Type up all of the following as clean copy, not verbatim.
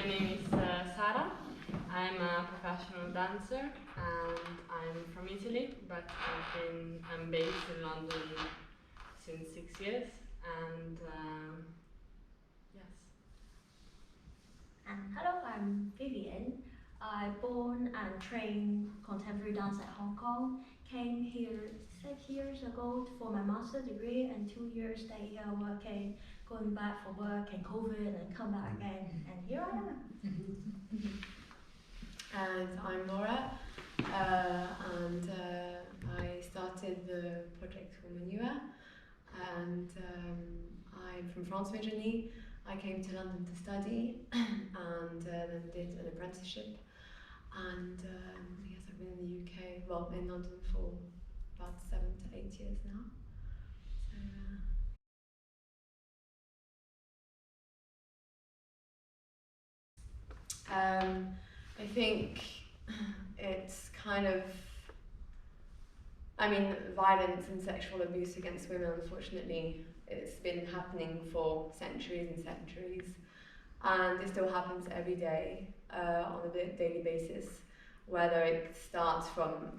name is Sara. I'm a professional dancer and I'm from Italy, but I'm based in London since 6 years. And yes. And hello, I'm Vivian. I born and trained contemporary dance at Hong Kong. Came here 6 years ago for my master's degree, and 2 years stay here working, going back for work and COVID, and come back again, and here I am. And I'm Laura, and I started the project for Manua, and I'm from France originally. I came to London to study and then did an apprenticeship, and yes, I've been in the UK, well, in London for about 7 to 8 years now. So, I think it's kind of, I mean, violence and sexual abuse against women, unfortunately, it's been happening for centuries and centuries, and it still happens every day on a daily basis, whether it starts from,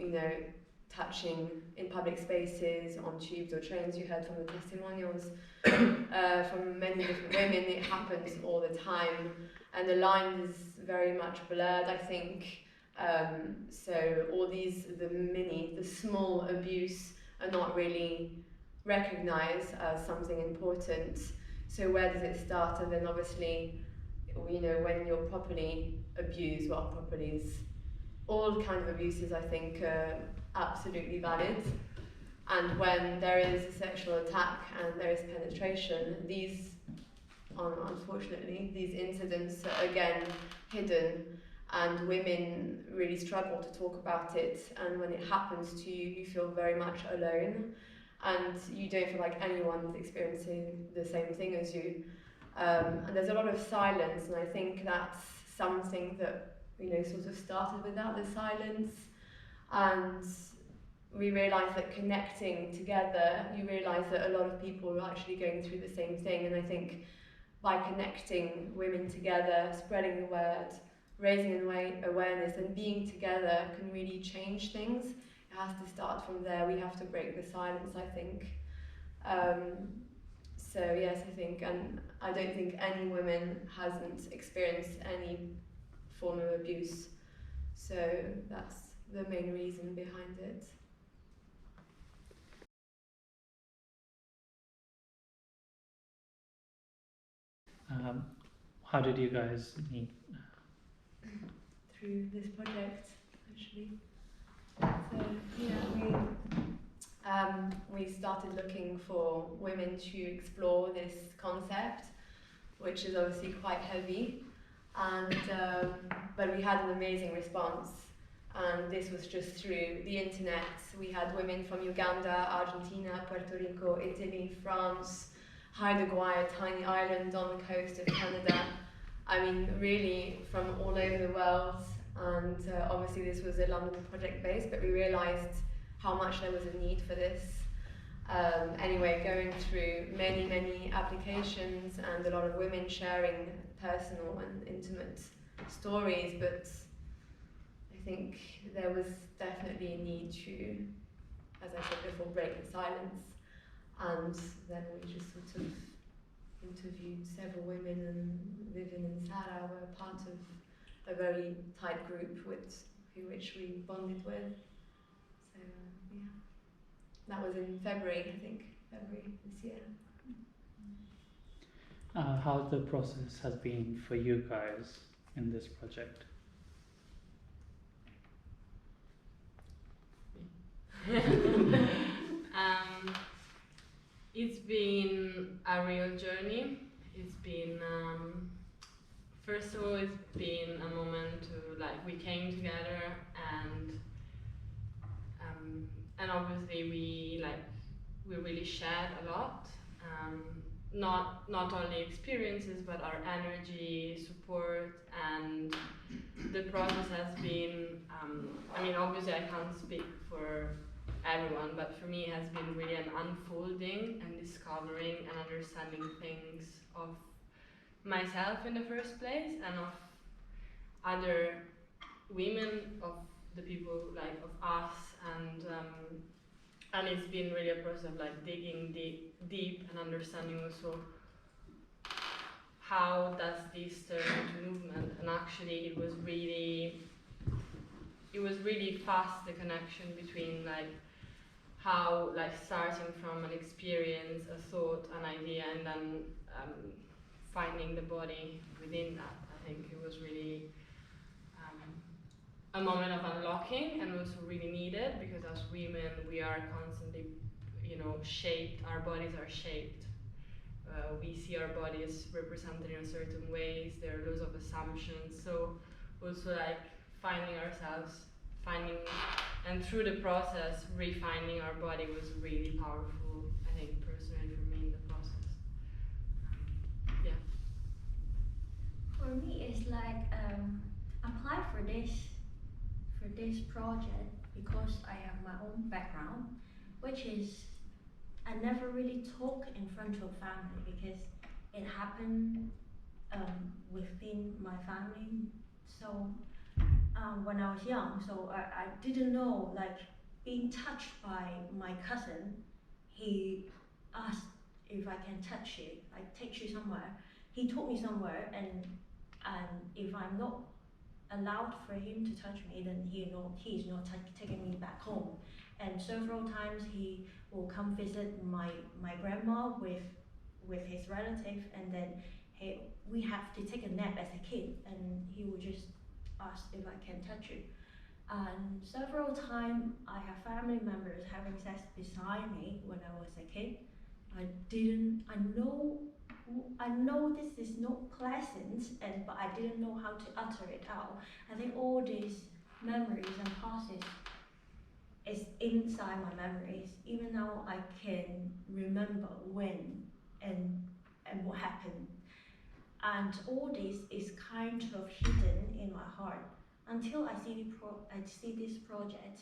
touching in public spaces, on tubes or trains. You heard from the testimonials from many different women. It happens all the time, and the line is very much blurred, I think. So all the small abuse are not really recognized as something important. So where does it start? And then obviously, when you're properly abused, well, properly is all kinds of abuses, I think, are absolutely valid. And when there is a sexual attack and there is penetration, unfortunately, these incidents are again hidden, and women really struggle to talk about it. And when it happens to you, you feel very much alone, and you don't feel like anyone's experiencing the same thing as you. And there's a lot of silence, and I think that's something that sort of started without the silence. And we realised that connecting together, you realise that a lot of people are actually going through the same thing. And I think by connecting women together, spreading the word, raising awareness and being together can really change things. It has to start from there. We have to break the silence, I think. So yes, I think, and I don't think any woman hasn't experienced any form of abuse. So that's the main reason behind it. How did you guys meet? Through this project, actually. So yeah, we started looking for women to explore this concept, which is obviously quite heavy, and but we had an amazing response. And this was just through the internet. We had women from Uganda, Argentina, Puerto Rico, Italy, France, Haida, a tiny island on the coast of Canada. I mean, really from all over the world. And obviously this was a London project base, but we realised how much there was a need for this. Anyway, going through many applications and a lot of women sharing personal and intimate stories, but I think there was definitely a need to, as I said before, break the silence. And then we just sort of interviewed several women, and Vivian and Sarah were part of a very tight group which we bonded with. So yeah, that was in February, I think, February this year. How the process has been for you guys in this project? It's been a real journey. It's been, first of all, it's been a moment to, we came together, and obviously we really shared a lot. Not only experiences, but our energy, support, and the process has been, I mean, obviously I can't speak for everyone, but for me it has been really an unfolding and discovering and understanding things of myself in the first place, and of other women, of the people like of us, and it's been really a process of like digging deep and understanding also how does this turn into movement. And actually it was really fast, the connection between like how like starting from an experience, a thought, an idea, and then finding the body within that. I think it was really a moment of unlocking, and also really needed, because as women we are constantly, shaped. Our bodies are shaped. We see our bodies represented in certain ways. There are loads of assumptions. So also like finding ourselves, and through the process refining our body was really powerful, I think, personally for me in the process. Yeah. For me, it's like apply for this project because I have my own background, which is I never really talk in front of family because it happened within my family. So when I was young, so I didn't know, like being touched by my cousin. He asked if I can touch you, I take you somewhere. He took me somewhere, and if I'm not allowed for him to touch me, then he's not taking me back home. And several times he will come visit my grandma with his relative, and then we have to take a nap as a kid, and he will just ask if I can touch you. And several times I have family members having sex beside me when I was a kid. I know this is not pleasant, but I didn't know how to utter it out. I think all these memories and passes is inside my memories. Even now I can remember when and what happened. And all this is kind of hidden in my heart until I see this project.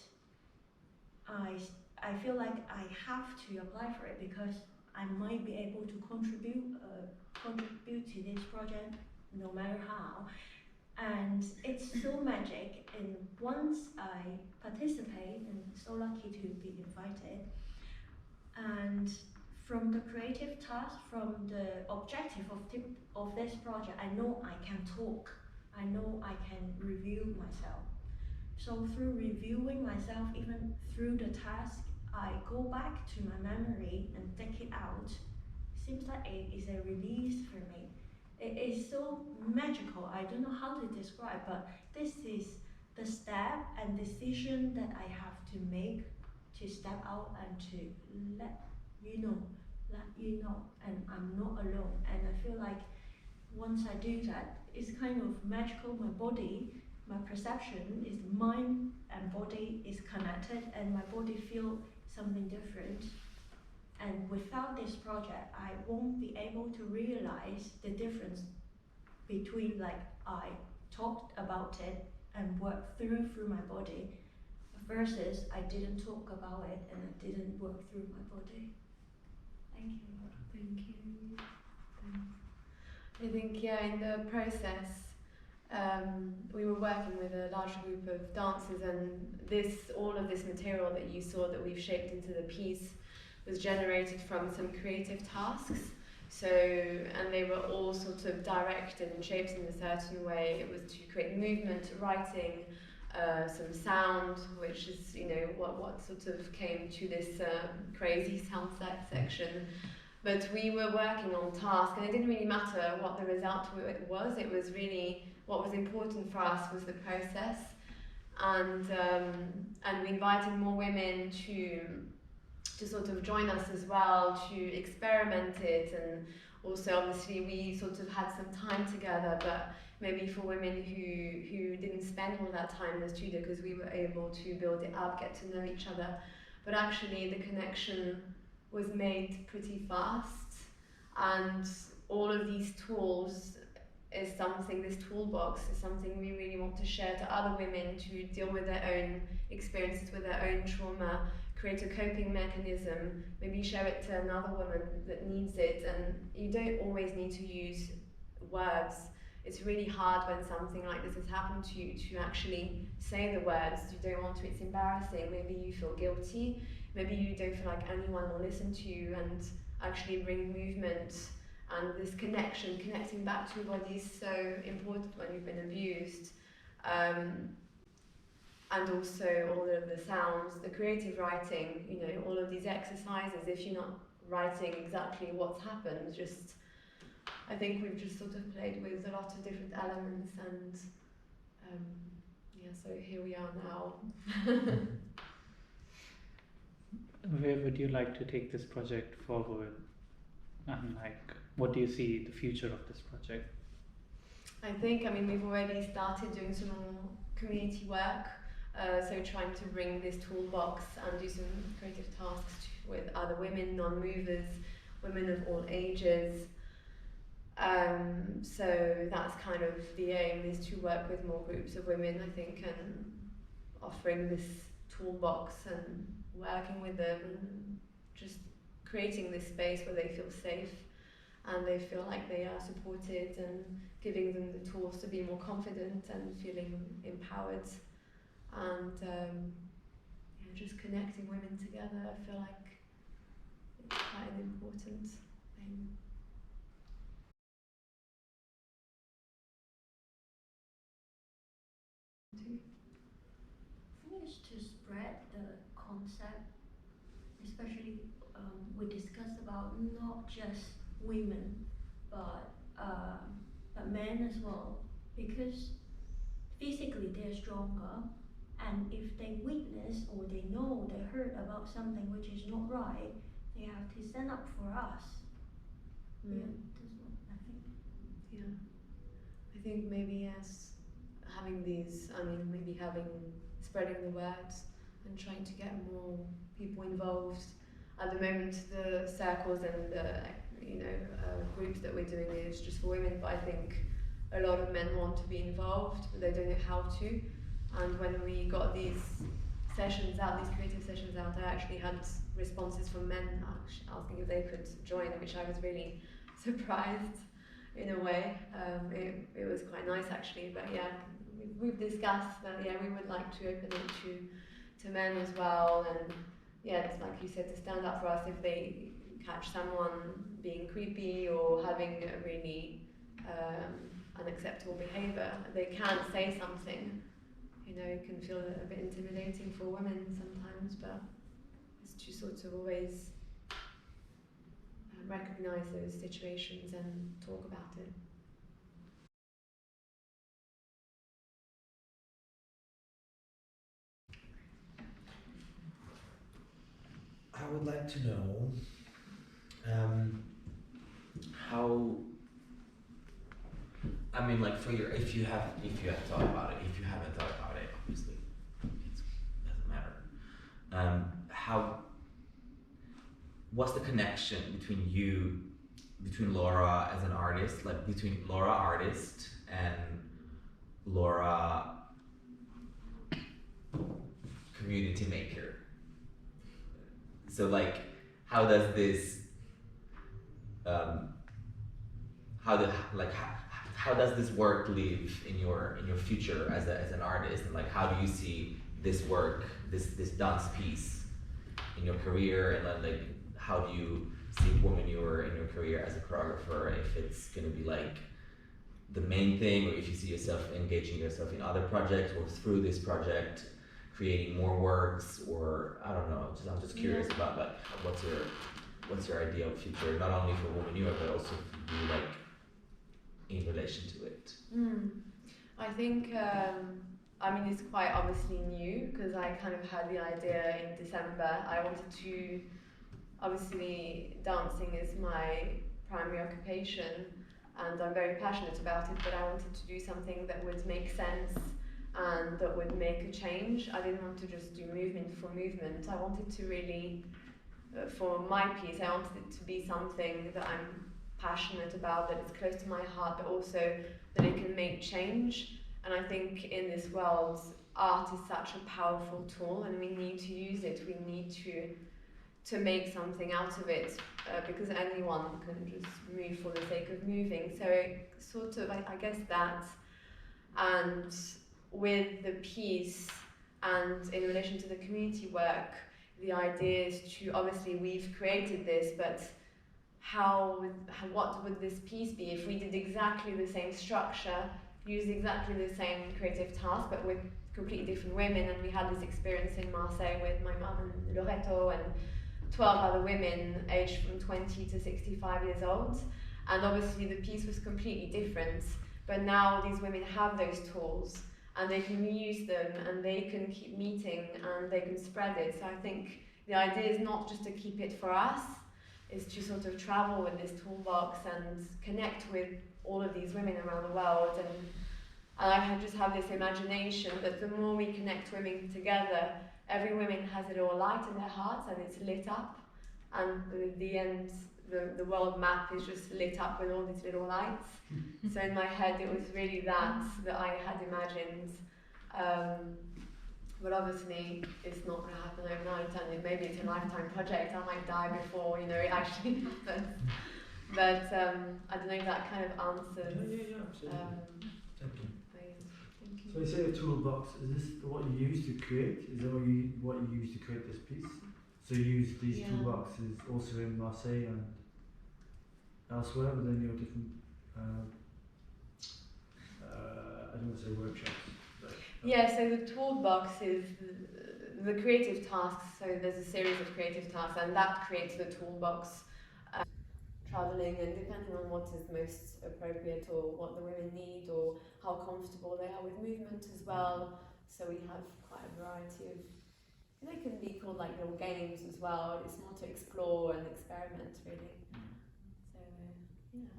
I feel like I have to apply for it because I might be able to contribute to this project no matter how. And it's so magic, and once I participate, and so lucky to be invited, and from the creative task, from the objective of this project, I know I can talk, I know I can review myself. So through reviewing myself, even through the task, I go back to my memory and take it out. Seems like it is a release for me. It is so magical. I don't know how to describe, but this is the step and decision that I have to make to step out and to let you know, and I'm not alone. And I feel like once I do that, it's kind of magical. My body, my perception is mind and body is connected, and my body feel something different. And without this project, I won't be able to realize the difference between like I talked about it and worked through my body versus I didn't talk about it and I didn't work through my body. Thank you. Thank you. Thanks. I think, in the process, we were working with a large group of dancers, and all of this material that you saw that we've shaped into the piece was generated from some creative tasks. So, and they were all sort of directed and shaped in a certain way. It was to create movement, writing, some sound, which is, what sort of came to this crazy sound section. But we were working on task, and it didn't really matter what the result was. It was really, what was important for us was the process. And we invited more women to sort of join us as well, to experiment it. And also, obviously, we sort of had some time together, but maybe for women who didn't spend all that time in the studio, because we were able to build it up, get to know each other. But actually, the connection was made pretty fast, and all of these tools is something, this toolbox is something we really want to share to other women to deal with their own experiences, with their own trauma, create a coping mechanism, maybe share it to another woman that needs it. And you don't always need to use words. it's really hard when something like this has happened to you to actually say the words. You don't want to, it's embarrassing, maybe you feel guilty, maybe you don't feel like anyone will listen to you, and actually bring movement and this connection, connecting back to your body is so important when you've been abused. And also all of the sounds, the creative writing, you know, all of these exercises, if you're not writing exactly what's happened, just, I think we've just sort of played with a lot of different elements, and yeah, so here we are now. Where would you like to take this project forward? And like, what do you see the future of this project? I think, I mean, we've already started doing some more community work, so trying to bring this toolbox and do some creative tasks with other women, non-movers, women of all ages. So that's kind of the aim, is to work with more groups of women, I think, and offering this toolbox and working with them and just creating this space where they feel safe and they feel like they are supported, and giving them the tools to be more confident and feeling empowered, and yeah, just connecting women together. I feel like it's quite an important thing. I think it's to spread the concept, especially we discussed about not just women, but men as well, because physically they're stronger, and if they witness or they know, they heard about something which is not right, they have to stand up for us. Yeah, that's what I think. Yeah, I think maybe yes, having these, I mean, maybe spreading the word and trying to get more people involved. At the moment, the circles and the groups that we're doing is just for women, but I think a lot of men want to be involved, but they don't know how to. And when we got these sessions out, these creative sessions out, I actually had responses from men asking if they could join, which I was really surprised in a way. It was quite nice actually, but yeah, we've discussed that, yeah, we would like to open it to men as well, and yeah, it's like you said, to stand up for us if they catch someone being creepy or having a really unacceptable behaviour, they can say something. You know, it can feel a bit intimidating for women sometimes, but it's to sort of always recognise those situations and talk about it. I would like to know how. I mean, like, for your, if you have thought about it, if you haven't thought about it, obviously, it doesn't matter. What's the connection between Laura as an artist, like between Laura artist and Laura community maker? So like, how does this, how does this work live in your future as an artist, and like, how do you see this work, this dance piece in your career, and then like, how do you see womanure in your career as a choreographer, if it's gonna be like the main thing, or if you see yourself engaging yourself in other projects, or through this project creating more works, or I don't know, I'm just curious about like, what's your idea of future, not only for womanure but also for you, like, in relation to it? I think, I mean, it's quite obviously new, because I kind of had the idea in December. I wanted to, obviously dancing is my primary occupation and I'm very passionate about it, but I wanted to do something that would make sense and that would make a change. I didn't want to just do movement for movement. I wanted to really, for my piece, I wanted it to be something that I'm passionate about, that it's close to my heart, but also that it can make change. And I think in this world, art is such a powerful tool, and we need to use it. We need to make something out of it, because anyone can just move for the sake of moving. So it sort of, I guess that, and with the piece and in relation to the community work, the idea is to, obviously we've created this, but what would this piece be if we did exactly the same structure, used exactly the same creative task, but with completely different women? And we had this experience in Marseille with my mum and Loreto and 12 other women aged from 20 to 65 years old. And obviously the piece was completely different, but now these women have those tools and they can use them and they can keep meeting and they can spread it. So I think the idea is not just to keep it for us, is to sort of travel with this toolbox and connect with all of these women around the world. And I just have this imagination that the more we connect women together, every woman has a little light in their hearts and it's lit up. And at the end, the world map is just lit up with all these little lights. So in my head, it was really that I had imagined. But obviously, it's not going to happen overnight, and maybe it's a lifetime project. I might die before, you know, it actually happens. But I don't know if that kind of answers. Yeah, absolutely. Definitely. Thank you. So you say a toolbox, is this what you use to create? Is that what you use to create this piece? So you use these toolboxes also in Marseille and elsewhere within your different, I don't want to say workshops. But, yeah, so the toolbox is the creative tasks. So there's a series of creative tasks, and that creates the toolbox. Traveling, and depending on what is most appropriate or what the women need or how comfortable they are with movement as well. So we have quite a variety of, they can be called like little games as well. It's more to explore and experiment really. So yeah.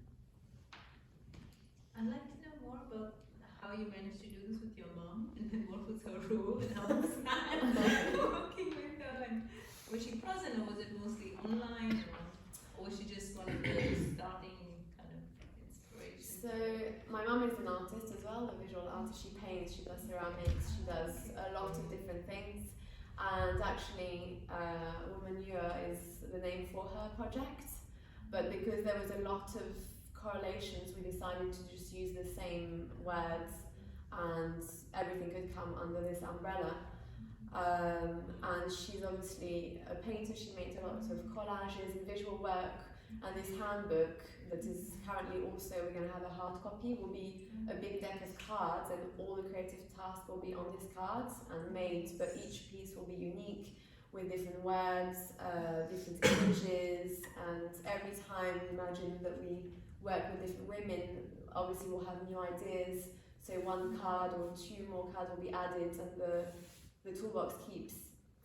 I'd like to know more about how you managed to do this with your mom, and then what was her role and how was that working with her, and was she present or was it mostly online? Or was she just one of those starting kind of inspiration? So my mum is an artist as well, a visual artist. She paints, she does ceramics, she does a lot of different things. And actually, Womanure is the name for her project. But because there was a lot of correlations, we decided to just use the same words and everything could come under this umbrella. And she's obviously a painter. She made a lot of collages and visual work, and this handbook that is currently also, we're going to have a hard copy, will be a big deck of cards, and all the creative tasks will be on these cards and made, but each piece will be unique with different words, different images, and every time, imagine that we work with different women, obviously we'll have new ideas, so one card or two more cards will be added, and the toolbox keeps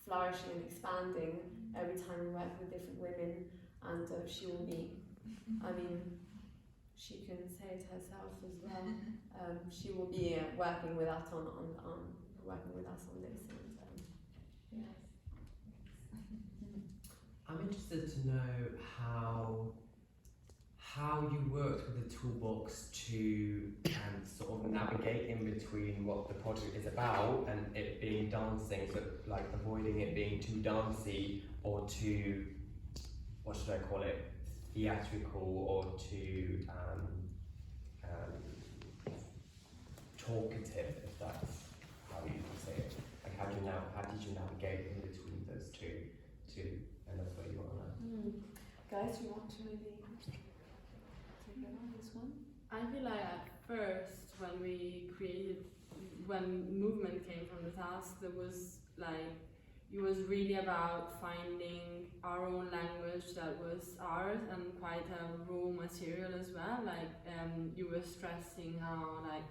flourishing and expanding every time we work with different women. And she will be, I mean, she can say it herself as well. She will be working with us on this. And, yes. I'm interested to know how you worked with the toolbox to sort of navigate in between what the project is about and it being dancing, so like avoiding it being too dancey or too, what should I call it, theatrical or too talkative, if that's how you can say it. Like how did you navigate in between those two? And that's where you want to. Guys, you want to maybe take on this one? I feel like at first when movement came from the task, there was like, it was really about finding our own language that was ours and quite a raw material as well. Like you were stressing how like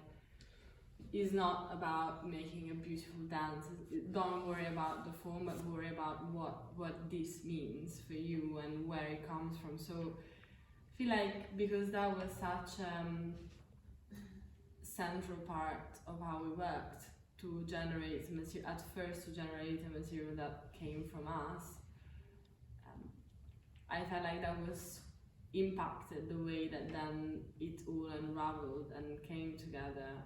it's not about making a beautiful dance. Don't worry about the form, but worry about what this means for you and where it comes from. So I feel like because that was such central part of how we worked, to generate material, at first to generate a material that came from us, I felt like that was impacted the way that then it all unraveled and came together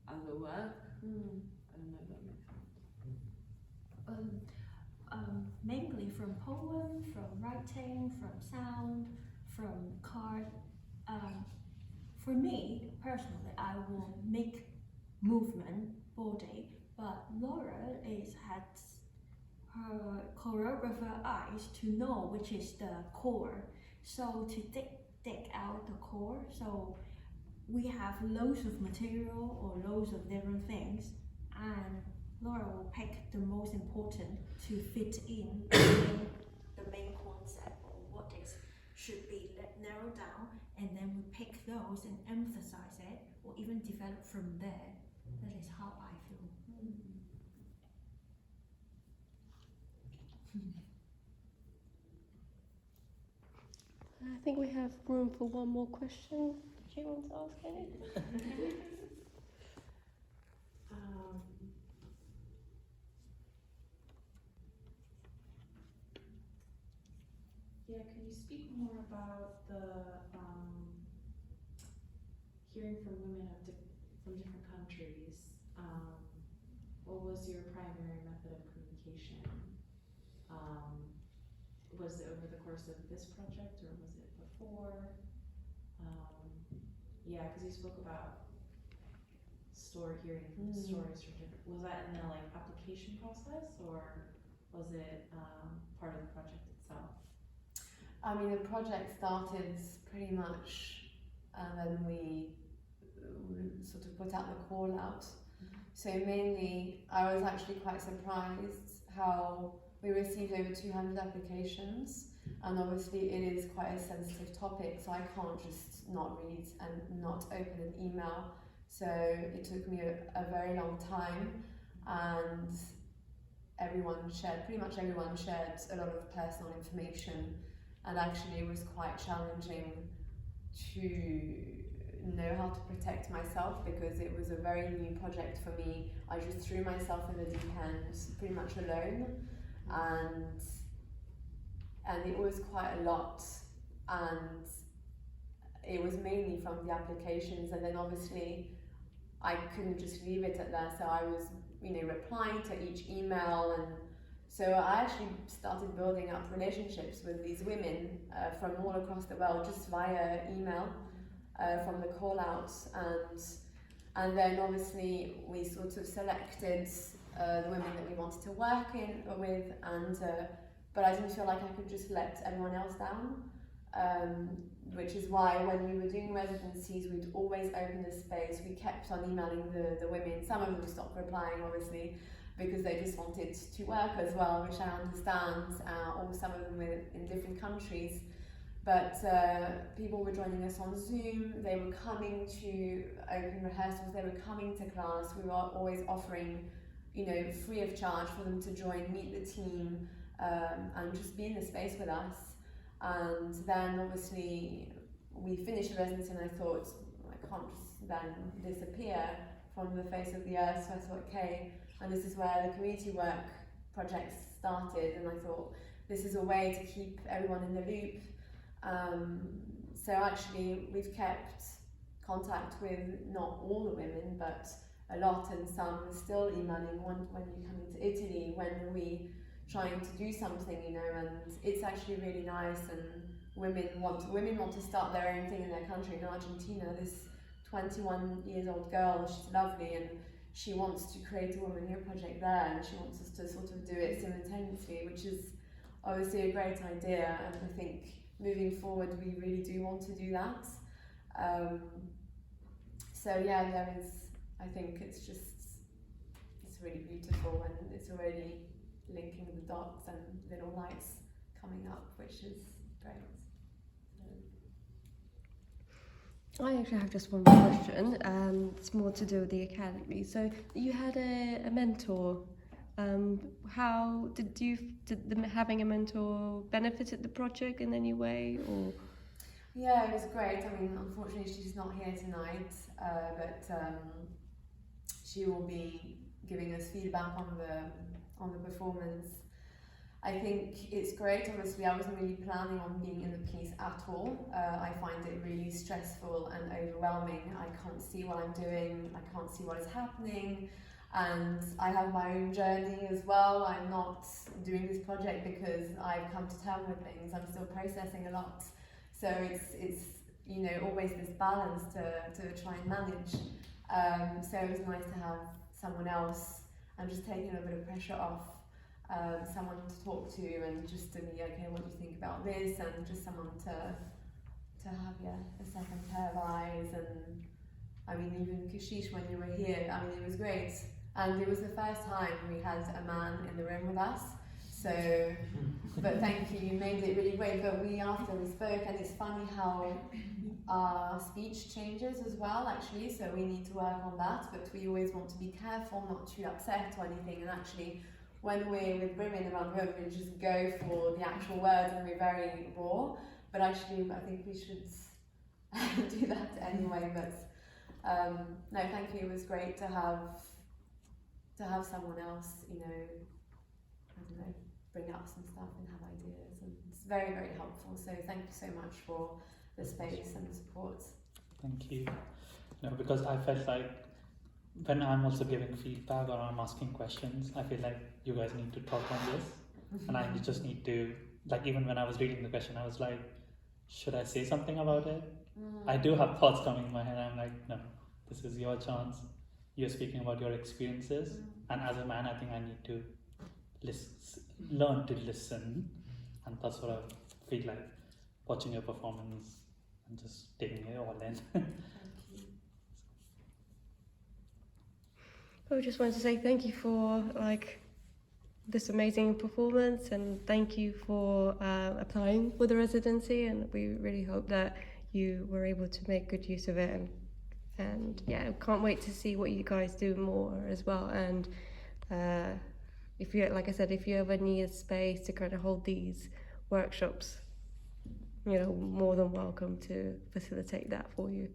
as a work. I don't know if that makes sense. mainly from poem, from writing, from sound, from card. For me personally, I will make movement body, but Laura has her choreographer eyes to know which is the core. So to dig out the core. So we have loads of material or loads of different things, and Laura will pick the most important to fit in the main concept or what is should be narrowed down, and then we pick those and emphasize it or even develop from there. That is how I feel. I think we have room for one more question. Do you want to ask any? Yeah, can you speak more about the hearing from women from different countries? What was your primary method of communication? Was it over the course of this project or was it before? Yeah, because you spoke about hearing from stories from different. Was that in the application process or was it part of the project itself? I mean, the project started pretty much, and then we sort of put out the call out. So mainly, I was actually quite surprised how we received over 200 applications, and obviously it is quite a sensitive topic, so I can't just not read and not open an email. So it took me a very long time, and pretty much everyone shared a lot of personal information, and actually it was quite challenging to know how to protect myself because it was a very new project for me. I just threw myself in the deep end pretty much alone, and it was quite a lot, and it was mainly from the applications, and then obviously I couldn't just leave it at that, so I was replying to each email, and so I actually started building up relationships with these women from all across the world just via email from the call outs, and then obviously we sort of selected the women that we wanted to work with, but I didn't feel like I could just let everyone else down, which is why when we were doing residencies we'd always open the space. We kept on emailing the women. Some of them stopped replying obviously because they just wanted to work as well, which I understand, or some of them were in different countries. But people were joining us on Zoom, they were coming to open rehearsals, they were coming to class. We were always offering, free of charge for them to join, meet the team, and just be in the space with us. And then obviously we finished the residency, and I thought, I can't just then disappear from the face of the earth. So I thought, okay, and this is where the community work project started, and I thought this is a way to keep everyone in the loop. So actually we've kept contact with not all the women, but a lot, and some are still emailing when you come into Italy, when we trying to do something, and it's actually really nice, and women want to start their own thing in their country. In Argentina, this 21 years old girl, she's lovely, and she wants to create a woman here project there, and she wants us to sort of do it simultaneously, which is obviously a great idea, and I think moving forward we really do want to do that. So yeah, there is, I think it's really beautiful, and it's already linking the dots and little lights coming up, which is great. I actually have just one more question. It's more to do with the academy. So you had a mentor. How did having a mentor benefited the project in any way, or? Yeah, it was great. I mean, unfortunately she's not here tonight, but she will be giving us feedback on the performance. I think it's great. Obviously, I wasn't really planning on being in the piece at all. I find it really stressful and overwhelming. I can't see what I'm doing. I can't see what is happening. and I have my own journey as well. I'm not doing this project because I've come to terms with things. I'm still processing a lot. So it's you know, always this balance to try and manage. So it was nice to have someone else and just taking a bit of pressure off. Someone to talk to and just to be, okay, what do you think about this? And just someone to have, a second pair of eyes. And I mean, even Kashish, when you were here, I mean, it was great. And it was the first time we had a man in the room with us. So, but thank you, you made it really great. But after we spoke, and it's funny how our speech changes as well, actually. So we need to work on that, but we always want to be careful not to upset or anything. And actually, when we're with women around the room, we just go for the actual words and we're very raw. But actually, I think we should do that anyway. But no, thank you. It was great to have someone else, you know, I don't know, bring up some stuff and have ideas, and it's very, very helpful. So thank you so much for the space and the support. Thank you. No, because I felt like when I'm also giving feedback or I'm asking questions, I feel like you guys need to talk on this, and I just need to, like, even when I was reading the question, I was like, should I say something about it? I do have thoughts coming in my head. I'm like, no, this is your chance. You're speaking about your experiences, and as a man, I think I need to learn to listen, and that's what I feel like watching your performance and just taking it all in. Thank you. I just wanted to say thank you for this amazing performance, and thank you for applying for the residency, and we really hope that you were able to make good use of it, and yeah, can't wait to see what you guys do more as well. And if you, like I said, if you ever need a space to kind of hold these workshops, you know, more than welcome to facilitate that for you.